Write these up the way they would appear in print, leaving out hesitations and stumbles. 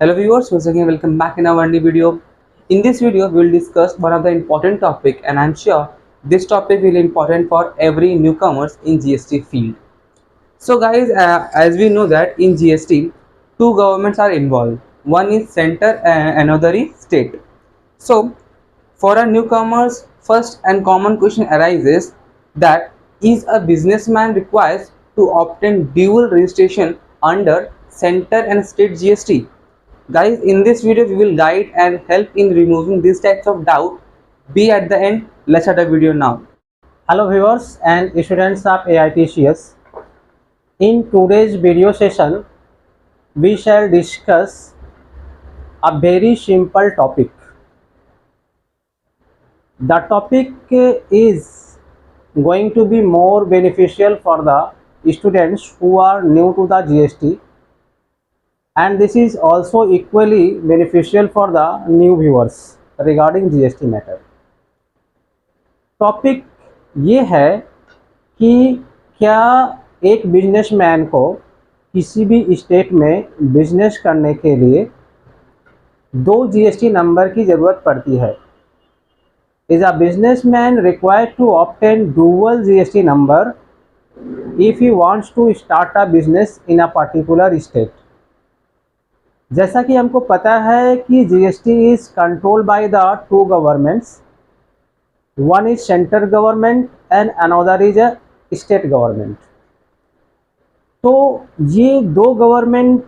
Hello viewers, once again welcome back in our new video. In this video, we will discuss one of the important topic, and I'm sure this topic will be important for every newcomers in GST field. So guys, as we know that in GST, two governments are involved. One is center and another is state. So for our newcomers, first and common question arises that is a businessman required to obtain dual registration under center and state GST? Guys, in this video we will guide and help in removing these types of doubt. Be at the end. Let's start the video now. Hello viewers and students of AITCS. In today's video session, we shall discuss a very simple topic. The topic is going to be more beneficial for the students who are new to the GST, and this is also equally beneficial for the new viewers regarding GST matter. Topic ये है कि क्या एक businessman को किसी भी state में business करने के लिए दो जीएसटी नंबर की ज़रूरत पड़ती है। Is a businessman required to obtain dual GST number if he wants to start a business in a particular state. जैसा कि हमको पता है कि GST is controlled by the two governments, one is central government and another is a state government। तो ये दो government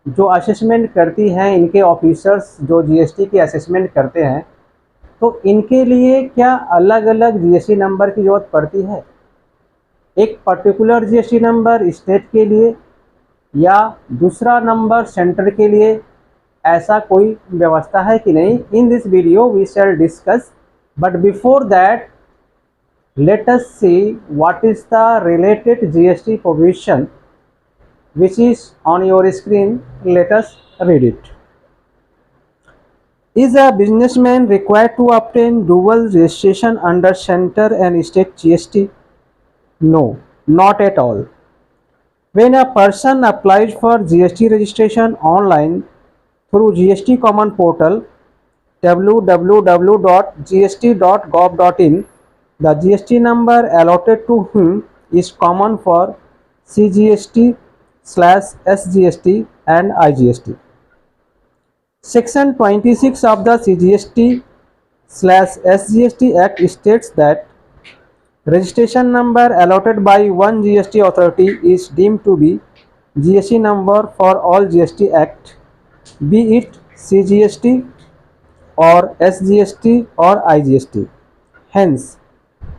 जो असेसमेंट करती हैं, इनके ऑफिसर्स जो जीएसटी की असेसमेंट करते हैं, तो इनके लिए क्या अलग अलग जीएसटी नंबर की ज़रूरत पड़ती है? एक पर्टिकुलर जीएसटी नंबर स्टेट के लिए या दूसरा नंबर सेंटर के लिए, ऐसा कोई व्यवस्था है कि नहीं? In this video we shall discuss, but before that let us see what is the related GST provision which is on your screen. Let us read it. Is a businessman required to obtain dual registration under center and state GST? No, not at all. When a person applies for GST registration online through GST Common Portal www.gst.gov.in, the GST number allotted to him is common for CGST/SGST and IGST. Section 26 of the CGST/SGST Act states that registration number allotted by one GST authority is deemed to be GST number for all GST Act, be it CGST or SGST or IGST. Hence,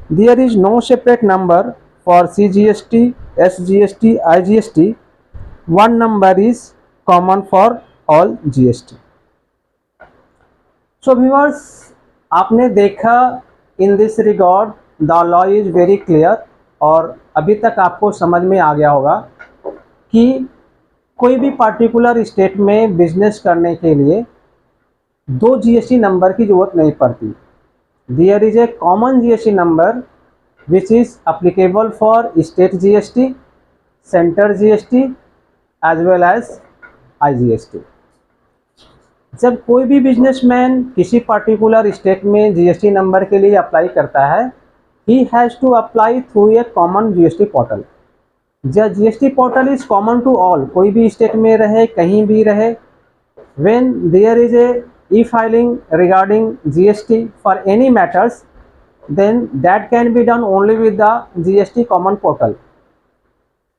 there is no separate number for CGST, SGST, IGST. One number is common for all GST. So viewers, आपने देखा in this regard the law is very clear, और अभी तक आपको समझ में आ गया होगा कि कोई भी पर्टिकुलर स्टेट में बिजनेस करने के लिए दो जीएसटी नंबर की जरूरत नहीं पड़ती। There is a common GST number which is applicable for state GST, centre GST as well as IGST. जब कोई भी बिजनेसमैन किसी पर्टिकुलर स्टेट में जीएसटी नंबर के लिए अप्लाई करता है, he has to apply through a common GST portal. The GST portal is common to all, कोई भी स्टेट में रहे, कहीं भी रहे। When there is a e-filing regarding GST for any matters, then that can be done only with the GST Common Portal.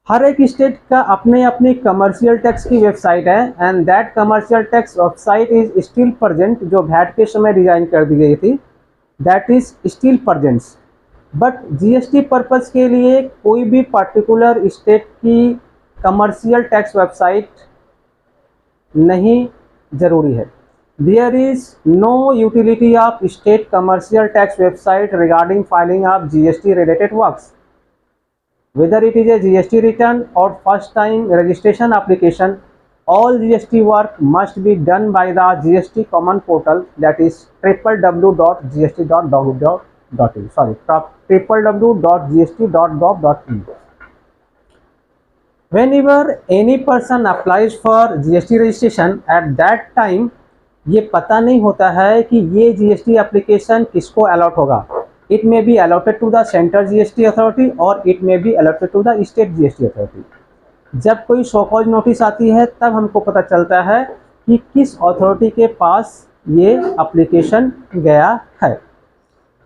हर एक state का अपने अपनी कमर्शियल टैक्स की वेबसाइट है, and that commercial tax website is still present, जो VAT के समय design कर दी गई थी, that is still presents. But GST purpose के लिए कोई भी पर्टिकुलर स्टेट की कमर्शियल टैक्स वेबसाइट नहीं ज़रूरी है। There is no utility of state commercial tax website regarding filing of GST related works. Whether it is a GST return or first time registration application, all GST work must be done by the GST Common Portal, that is www.gst.gov.in. www.gst.gov.in. Sorry, www.gst.gov.in. Sorry, www.gst.gov.in. Whenever any person applies for GST registration, at that time ये पता नहीं होता है कि ये GST application किसको allot होगा. It may be allotted to the central GST authority और it may be allotted to the state GST authority. जब कोई शो कॉज नोटिस आती है तब हमको पता चलता है कि किस अथॉरिटी के पास ये एप्लीकेशन गया है.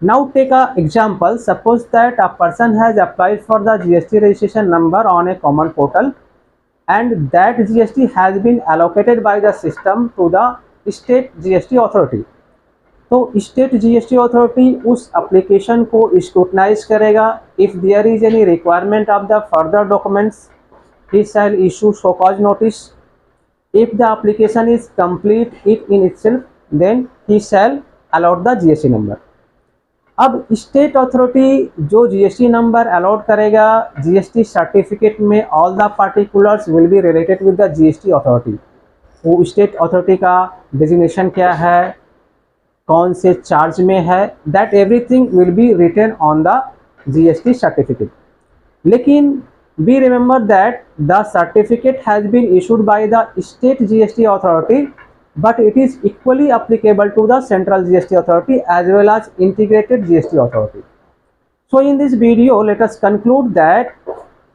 Now take a example. Suppose that a person has applied for the GST registration number on a common portal and that GST has been allocated by the system to the state GST authority. तो state GST authority उस application को scrutinise करेगा. If there is any requirement of the further documents he shall issue show cause notice. If the application is complete it in itself, then he shall allot the GST number. अब state authority जो GST number allot करेगा, GST certificate में all the particulars will be related with the GST authority. वो state authority का designation क्या है, कौन से चार्ज में है, that everything will be written on the GST certificate. लेकिन we remember that the certificate has been issued by the state GST authority, but it is equally applicable to the central GST authority as well as integrated GST authority. So in this video let us conclude that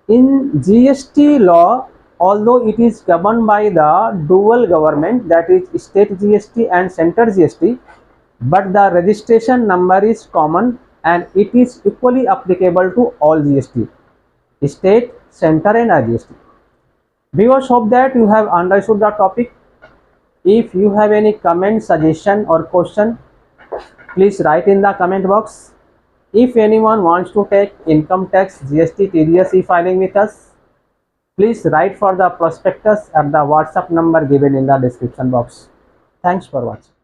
in GST law, although it is governed by the dual government, that is state GST and central GST, but the registration number is common and it is equally applicable to all GST, state, center and GST. Viewers, hope that you have understood the topic. If you have any comment, suggestion or question, please write in the comment box. If anyone wants to take income tax, GST, TDS e-filing with us, please write for the prospectus at the WhatsApp number given in the description box. Thanks for watching.